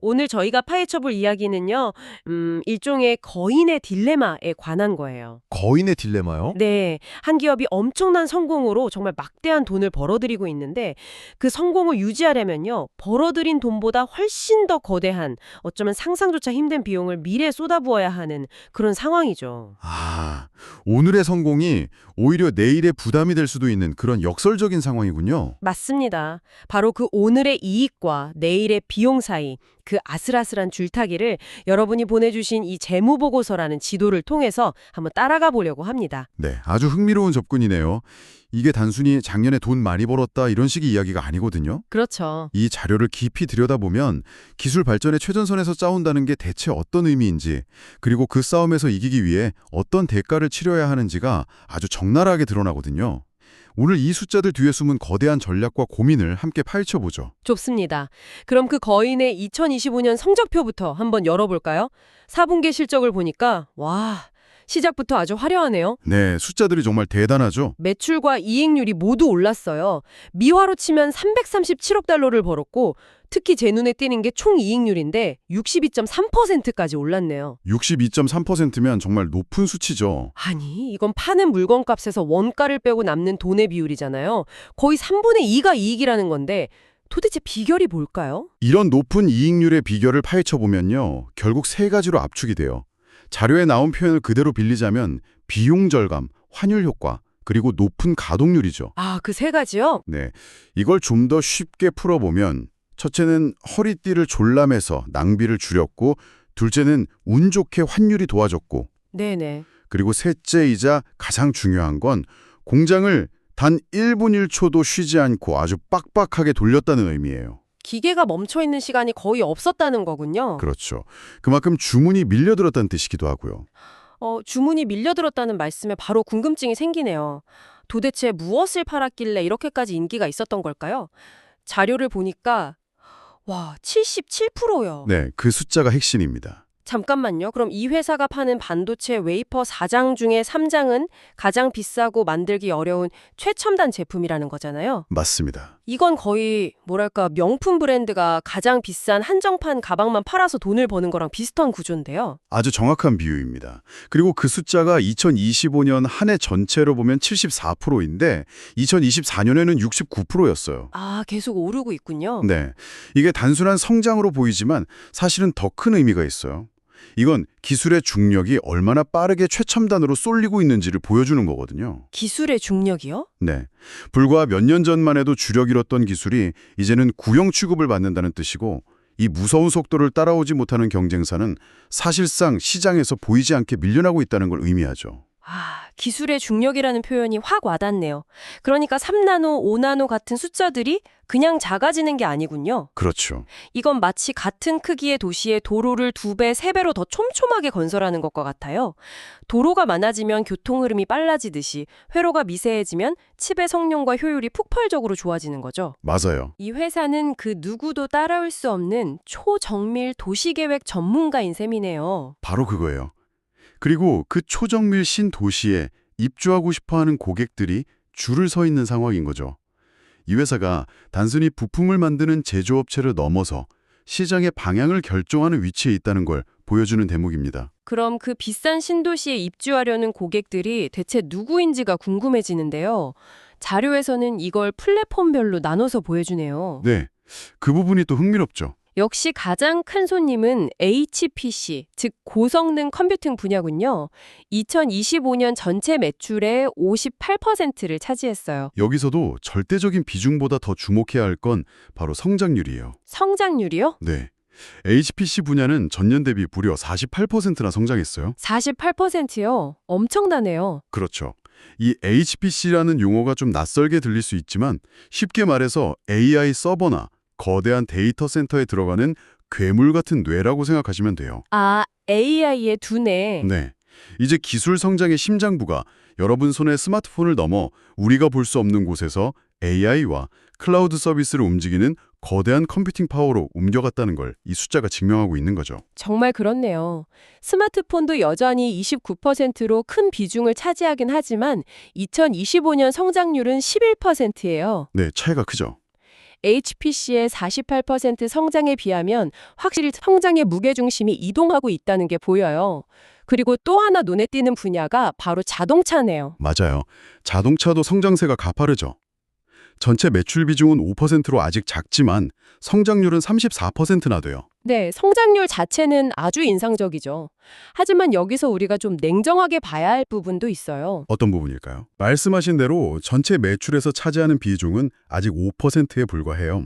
오늘 저희가 파헤쳐볼 이야기는요, 일종의 거인의 딜레마에 관한 거예요. 거인의 딜레마요? 네, 한 기업이 엄청난 성공으로 정말 막대한 돈을 벌어들이고 있는데 그 성공을 유지하려면요, 벌어들인 돈보다 훨씬 더 거대한, 어쩌면 상상조차 힘든 비용을 미래에 쏟아부어야 하는 그런 상황이죠. 아, 오늘의 성공이 오히려 내일의 부담이 될 수도 있는 그런 역설적인 상황이군요. 맞습니다. 바로 그 오늘의 이익과 내일의 비용 사이 그 아슬아슬한 줄타기를 여러분이 보내주신 이 재무보고서라는 지도를 통해서 한번 따라가 보려고 합니다. 네, 아주 흥미로운 접근이네요. 이게 단순히 작년에 돈 많이 벌었다 이런 식의 이야기가 아니거든요. 그렇죠. 이 자료를 깊이 들여다보면 기술 발전의 최전선에서 싸운다는 게 대체 어떤 의미인지, 그리고 그 싸움에서 이기기 위해 어떤 대가를 치러야 하는지가 아주 적나라하게 드러나거든요. 오늘 이 숫자들 뒤에 숨은 거대한 전략과 고민을 함께 파헤쳐보죠. 좋습니다. 그럼 그 거인의 2025년 성적표부터 한번 열어볼까요? 4분기 실적을 보니까 와, 시작부터 아주 화려하네요. 네, 숫자들이 정말 대단하죠? 매출과 이익률이 모두 올랐어요. 미화로 치면 337억 달러를 벌었고 특히 제 눈에 띄는 게 총 이익률인데 62.3%까지 올랐네요. 62.3%면 정말 높은 수치죠. 아니, 이건 파는 물건값에서 원가를 빼고 남는 돈의 비율이잖아요. 거의 3분의 2가 이익이라는 건데 도대체 비결이 뭘까요? 이런 높은 이익률의 비결을 파헤쳐보면요, 결국 세 가지로 압축이 돼요. 자료에 나온 표현을 그대로 빌리자면 비용 절감, 환율 효과, 그리고 높은 가동률이죠. 아, 그 세 가지요? 네, 이걸 좀 더 쉽게 풀어보면 첫째는 허리띠를 졸라매서 낭비를 줄였고, 둘째는 운 좋게 환율이 도와줬고, 네네. 그리고 셋째이자 가장 중요한 건 공장을 단 1분 1초도 쉬지 않고 아주 빡빡하게 돌렸다는 의미예요. 기계가 멈춰있는 시간이 거의 없었다는 거군요. 그렇죠. 그만큼 주문이 밀려들었다는 뜻이기도 하고요. 주문이 밀려들었다는 말씀에 바로 궁금증이 생기네요. 도대체 무엇을 팔았길래 이렇게까지 인기가 있었던 걸까요? 자료를 보니까 와, 77%요. 네, 그 숫자가 핵심입니다. 잠깐만요. 그럼 이 회사가 파는 반도체 웨이퍼 4장 중에 3장은 가장 비싸고 만들기 어려운 최첨단 제품이라는 거잖아요. 맞습니다. 이건 거의 뭐랄까 명품 브랜드가 가장 비싼 한정판 가방만 팔아서 돈을 버는 거랑 비슷한 구조인데요. 아주 정확한 비유입니다. 그리고 그 숫자가 2025년 한 해 전체로 보면 74%인데 2024년에는 69%였어요. 아, 계속 오르고 있군요. 네, 이게 단순한 성장으로 보이지만 사실은 더 큰 의미가 있어요. 이건 기술의 중력이 얼마나 빠르게 최첨단으로 쏠리고 있는지를 보여주는 거거든요. 기술의 중력이요? 네, 불과 몇 년 전만 해도 주력 이뤘던 기술이 이제는 구형 취급을 받는다는 뜻이고, 이 무서운 속도를 따라오지 못하는 경쟁사는 사실상 시장에서 보이지 않게 밀려나고 있다는 걸 의미하죠. 아, 기술의 중력이라는 표현이 확 와닿네요. 그러니까 3나노, 5나노 같은 숫자들이 그냥 작아지는 게 아니군요. 그렇죠. 이건 마치 같은 크기의 도시에 도로를 2배, 3배로 더 촘촘하게 건설하는 것과 같아요. 도로가 많아지면 교통 흐름이 빨라지듯이 회로가 미세해지면 칩의 성능과 효율이 폭발적으로 좋아지는 거죠. 맞아요. 이 회사는 그 누구도 따라올 수 없는 초정밀 도시계획 전문가인 셈이네요. 바로 그거예요. 그리고 그 초정밀 신도시에 입주하고 싶어하는 고객들이 줄을 서 있는 상황인 거죠. 이 회사가 단순히 부품을 만드는 제조업체를 넘어서 시장의 방향을 결정하는 위치에 있다는 걸 보여주는 대목입니다. 그럼 그 비싼 신도시에 입주하려는 고객들이 대체 누구인지가 궁금해지는데요. 자료에서는 이걸 플랫폼별로 나눠서 보여주네요. 네, 그 부분이 또 흥미롭죠. 역시 가장 큰 손님은 HPC, 즉 고성능 컴퓨팅 분야군요. 2025년 전체 매출의 58%를 차지했어요. 여기서도 절대적인 비중보다 더 주목해야 할 건 바로 성장률이에요. 성장률이요? 네, HPC 분야는 전년 대비 무려 48%나 성장했어요. 48%요? 엄청나네요. 그렇죠. 이 HPC라는 용어가 좀 낯설게 들릴 수 있지만 쉽게 말해서 AI 서버나 거대한 데이터 센터에 들어가는 괴물 같은 뇌라고 생각하시면 돼요. 아, AI의 두뇌. 네, 이제 기술 성장의 심장부가 여러분 손에 스마트폰을 넘어 우리가 볼 수 없는 곳에서 AI와 클라우드 서비스를 움직이는 거대한 컴퓨팅 파워로 옮겨갔다는 걸 이 숫자가 증명하고 있는 거죠. 정말 그렇네요. 스마트폰도 여전히 29%로 큰 비중을 차지하긴 하지만 2025년 성장률은 11%예요. 네, 차이가 크죠. HPC의 48% 성장에 비하면 확실히 성장의 무게중심이 이동하고 있다는 게 보여요. 그리고 또 하나 눈에 띄는 분야가 바로 자동차네요. 맞아요. 자동차도 성장세가 가파르죠. 전체 매출 비중은 5%로 아직 작지만 성장률은 34%나 돼요. 네, 성장률 자체는 아주 인상적이죠. 하지만 여기서 우리가 좀 냉정하게 봐야 할 부분도 있어요. 어떤 부분일까요? 말씀하신 대로 전체 매출에서 차지하는 비중은 아직 5%에 불과해요.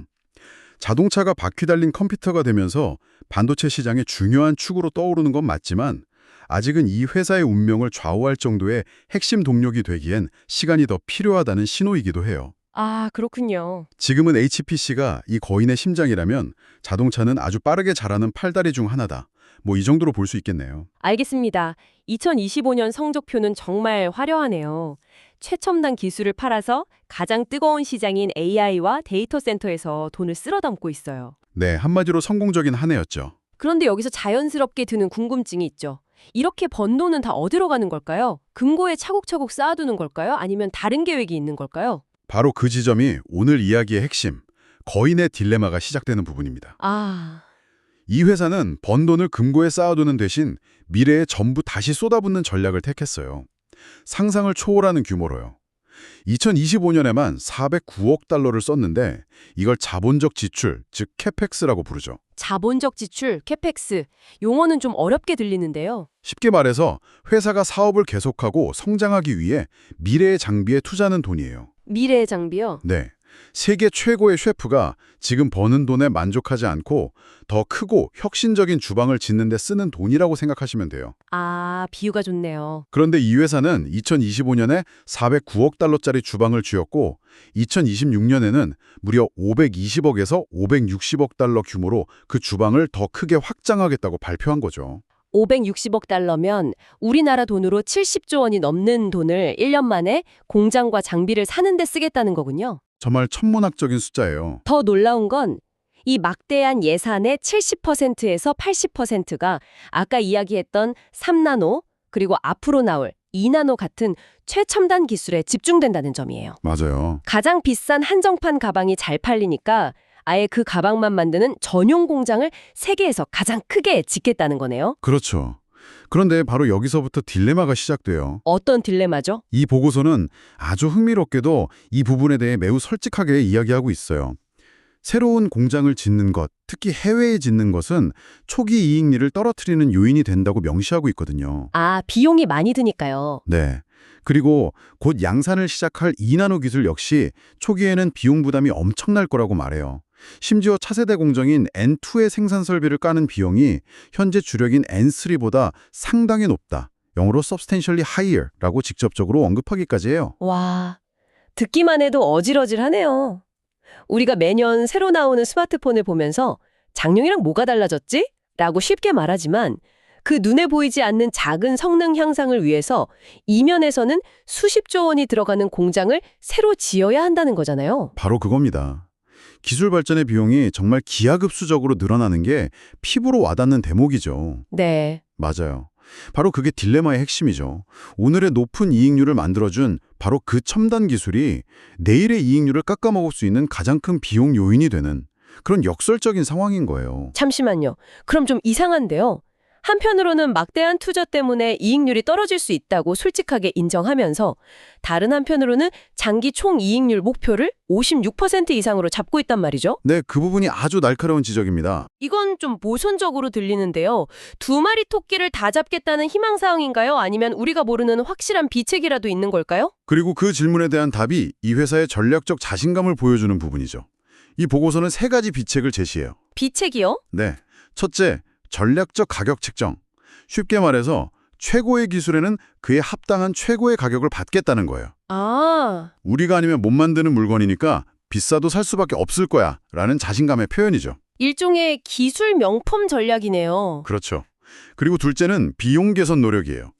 자동차가 바퀴 달린 컴퓨터가 되면서 반도체 시장의 중요한 축으로 떠오르는 건 맞지만 아직은 이 회사의 운명을 좌우할 정도의 핵심 동력이 되기엔 시간이 더 필요하다는 신호이기도 해요. 아, 그렇군요. 지금은 HPC가 이 거인의 심장이라면 자동차는 아주 빠르게 자라는 팔다리 중 하나다. 뭐 이 정도로 볼 수 있겠네요. 알겠습니다. 2025년 성적표는 정말 화려하네요. 최첨단 기술을 팔아서 가장 뜨거운 시장인 AI와 데이터 센터에서 돈을 쓸어 담고 있어요. 네, 한마디로 성공적인 한 해였죠. 그런데 여기서 자연스럽게 드는 궁금증이 있죠. 이렇게 번 돈은 다 어디로 가는 걸까요? 금고에 차곡차곡 쌓아두는 걸까요? 아니면 다른 계획이 있는 걸까요? 바로 그 지점이 오늘 이야기의 핵심, 거인의 딜레마가 시작되는 부분입니다. 아, 이 회사는 번 돈을 금고에 쌓아두는 대신 미래에 전부 다시 쏟아붓는 전략을 택했어요. 상상을 초월하는 규모로요. 2025년에만 409억 달러를 썼는데 이걸 자본적 지출, 즉 캐펙스라고 부르죠. 자본적 지출, 캐펙스. 용어는 좀 어렵게 들리는데요. 쉽게 말해서 회사가 사업을 계속하고 성장하기 위해 미래의 장비에 투자하는 돈이에요. 미래의 장비요? 네. 세계 최고의 셰프가 지금 버는 돈에 만족하지 않고 더 크고 혁신적인 주방을 짓는 데 쓰는 돈이라고 생각하시면 돼요. 아, 비유가 좋네요. 그런데 이 회사는 2025년에 409억 달러짜리 주방을 쥐었고 2026년에는 무려 520억에서 560억 달러 규모로 그 주방을 더 크게 확장하겠다고 발표한 거죠. 560억 달러면 우리나라 돈으로 70조 원이 넘는 돈을 1년 만에 공장과 장비를 사는 데 쓰겠다는 거군요. 정말 천문학적인 숫자예요. 더 놀라운 건 이 막대한 예산의 70%에서 80%가 아까 이야기했던 3나노 그리고 앞으로 나올 2나노 같은 최첨단 기술에 집중된다는 점이에요. 맞아요. 가장 비싼 한정판 가방이 잘 팔리니까 아예 그 가방만 만드는 전용 공장을 세계에서 가장 크게 짓겠다는 거네요. 그렇죠. 그런데 바로 여기서부터 딜레마가 시작돼요. 어떤 딜레마죠? 이 보고서는 아주 흥미롭게도 이 부분에 대해 매우 솔직하게 이야기하고 있어요. 새로운 공장을 짓는 것, 특히 해외에 짓는 것은 초기 이익률을 떨어뜨리는 요인이 된다고 명시하고 있거든요. 아, 비용이 많이 드니까요. 네. 그리고 곧 양산을 시작할 2나노 기술 역시 초기에는 비용 부담이 엄청날 거라고 말해요. 심지어 차세대 공정인 N2의 생산 설비를 까는 비용이 현재 주력인 N3보다 상당히 높다. 영어로 substantially higher라고 직접적으로 언급하기까지 해요. 와, 듣기만 해도 어질어질하네요. 우리가 매년 새로 나오는 스마트폰을 보면서 작년이랑 뭐가 달라졌지? 라고 쉽게 말하지만 그 눈에 보이지 않는 작은 성능 향상을 위해서 이면에서는 수십조 원이 들어가는 공장을 새로 지어야 한다는 거잖아요. 바로 그겁니다. 기술 발전의 비용이 정말 기하급수적으로 늘어나는 게 피부로 와닿는 대목이죠. 네. 맞아요. 바로 그게 딜레마의 핵심이죠. 오늘의 높은 이익률을 만들어준 바로 그 첨단 기술이 내일의 이익률을 깎아먹을 수 있는 가장 큰 비용 요인이 되는 그런 역설적인 상황인 거예요. 잠시만요. 그럼 좀 이상한데요. 한편으로는 막대한 투자 때문에 이익률이 떨어질 수 있다고 솔직하게 인정하면서 다른 한편으로는 장기 총이익률 목표를 56% 이상으로 잡고 있단 말이죠. 네, 그 부분이 아주 날카로운 지적입니다. 이건 좀 모순적으로 들리는데요. 두 마리 토끼를 다 잡겠다는 희망사항인가요? 아니면 우리가 모르는 확실한 비책이라도 있는 걸까요? 그리고 그 질문에 대한 답이 이 회사의 전략적 자신감을 보여주는 부분이죠. 이 보고서는 3가지 비책을 제시해요. 비책이요? 네, 첫째, 전략적 가격 책정. 쉽게 말해서 최고의 기술에는 그에 합당한 최고의 가격을 받겠다는 거예요. 아, 우리가 아니면 못 만드는 물건이니까 비싸도 살 수밖에 없을 거야 라는 자신감의 표현이죠. 일종의 기술 명품 전략이네요. 그렇죠. 그리고 둘째는 비용 개선 노력이에요.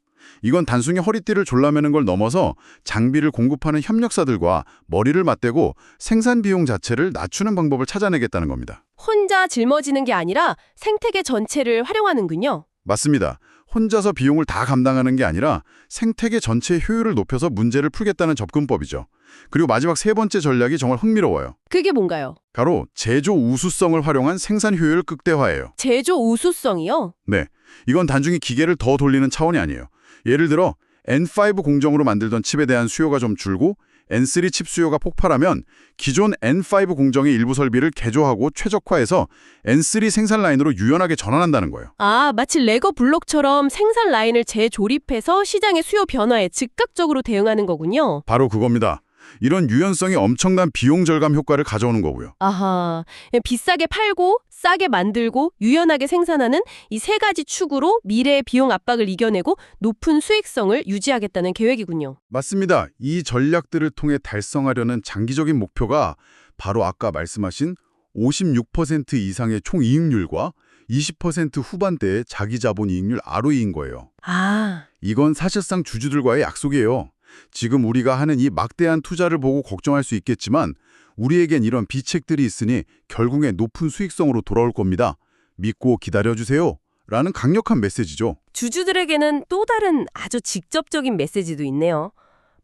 이건 단순히 허리띠를 졸라매는 걸 넘어서 장비를 공급하는 협력사들과 머리를 맞대고 생산 비용 자체를 낮추는 방법을 찾아내겠다는 겁니다. 혼자 짊어지는 게 아니라 생태계 전체를 활용하는군요. 맞습니다. 혼자서 비용을 다 감당하는 게 아니라 생태계 전체의 효율을 높여서 문제를 풀겠다는 접근법이죠. 그리고 마지막 세 번째 전략이 정말 흥미로워요. 그게 뭔가요? 바로 제조 우수성을 활용한 생산 효율 극대화예요. 제조 우수성이요? 네, 이건 단순히 기계를 더 돌리는 차원이 아니에요. 예를 들어 N5 공정으로 만들던 칩에 대한 수요가 좀 줄고 N3 칩 수요가 폭발하면 기존 N5 공정의 일부 설비를 개조하고 최적화해서 N3 생산 라인으로 유연하게 전환한다는 거예요. 아, 마치 레고 블록처럼 생산 라인을 재조립해서 시장의 수요 변화에 즉각적으로 대응하는 거군요. 바로 그겁니다. 이런 유연성이 엄청난 비용 절감 효과를 가져오는 거고요. 아하, 비싸게 팔고 싸게 만들고 유연하게 생산하는 이 세 가지 축으로 미래의 비용 압박을 이겨내고 높은 수익성을 유지하겠다는 계획이군요. 맞습니다. 이 전략들을 통해 달성하려는 장기적인 목표가 바로 아까 말씀하신 56% 이상의 총이익률과 20% 후반대의 자기자본 이익률 ROE인 거예요. 아, 이건 사실상 주주들과의 약속이에요. 지금 우리가 하는 이 막대한 투자를 보고 걱정할 수 있겠지만 우리에겐 이런 비책들이 있으니 결국에 높은 수익성으로 돌아올 겁니다. 믿고 기다려주세요. 라는 강력한 메시지죠. 주주들에게는 또 다른 아주 직접적인 메시지도 있네요.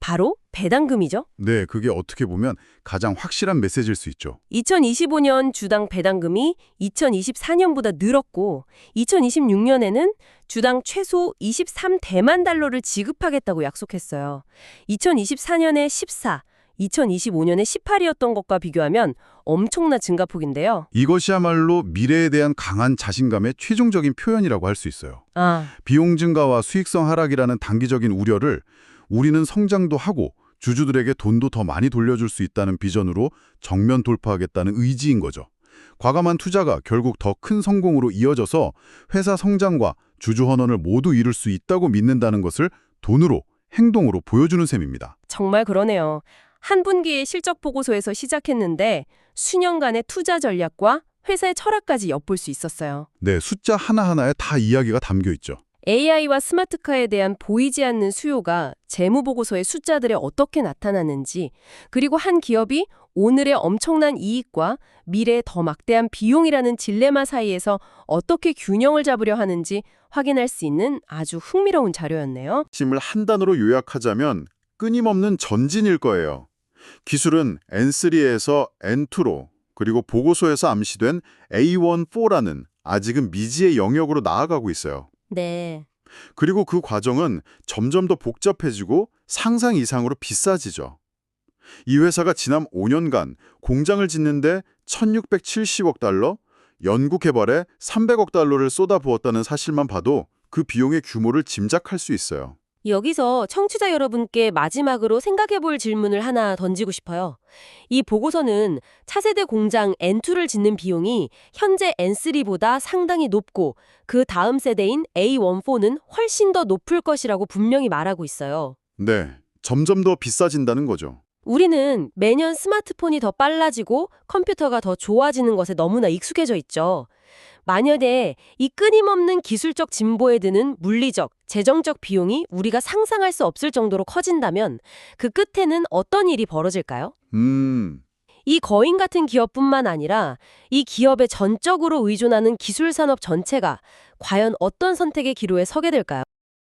바로 배당금이죠. 네, 그게 어떻게 보면 가장 확실한 메시지일 수 있죠. 2025년 주당 배당금이 2024년보다 늘었고 2026년에는 주당 최소 23대만 달러를 지급하겠다고 약속했어요. 2024년에 14, 2025년에 18이었던 것과 비교하면 엄청난 증가폭인데요. 이것이야말로 미래에 대한 강한 자신감의 최종적인 표현이라고 할 수 있어요. 아, 비용 증가와 수익성 하락이라는 단기적인 우려를 우리는 성장도 하고 주주들에게 돈도 더 많이 돌려줄 수 있다는 비전으로 정면 돌파하겠다는 의지인 거죠. 과감한 투자가 결국 더 큰 성공으로 이어져서 회사 성장과 주주 헌원을 모두 이룰 수 있다고 믿는다는 것을 돈으로, 행동으로 보여주는 셈입니다. 정말 그러네요. 한 분기의 실적 보고서에서 시작했는데 수년간의 투자 전략과 회사의 철학까지 엿볼 수 있었어요. 네, 숫자 하나하나에 다 이야기가 담겨 있죠. AI와 스마트카에 대한 보이지 않는 수요가 재무보고서의 숫자들에 어떻게 나타나는지, 그리고 한 기업이 오늘의 엄청난 이익과 미래의 더 막대한 비용이라는 딜레마 사이에서 어떻게 균형을 잡으려 하는지 확인할 수 있는 아주 흥미로운 자료였네요. 핵심을 한 단어로 요약하자면 끊임없는 전진일 거예요. 기술은 N3에서 N2로 그리고 보고서에서 암시된 A14라는 아직은 미지의 영역으로 나아가고 있어요. 네. 그리고 그 과정은 점점 더 복잡해지고 상상 이상으로 비싸지죠. 이 회사가 지난 5년간 공장을 짓는데 1,670억 달러, 연구 개발에 300억 달러를 쏟아부었다는 사실만 봐도 그 비용의 규모를 짐작할 수 있어요. 여기서 청취자 여러분께 마지막으로 생각해볼 질문을 하나 던지고 싶어요. 이 보고서는 차세대 공장 N2를 짓는 비용이 현재 N3보다 상당히 높고 그 다음 세대인 A14는 훨씬 더 높을 것이라고 분명히 말하고 있어요. 네, 점점 더 비싸진다는 거죠. 우리는 매년 스마트폰이 더 빨라지고 컴퓨터가 더 좋아지는 것에 너무나 익숙해져 있죠. 만약에 이 끊임없는 기술적 진보에 드는 물리적, 재정적 비용이 우리가 상상할 수 없을 정도로 커진다면 그 끝에는 어떤 일이 벌어질까요? 이 거인 같은 기업뿐만 아니라 이 기업에 전적으로 의존하는 기술 산업 전체가 과연 어떤 선택의 기로에 서게 될까요?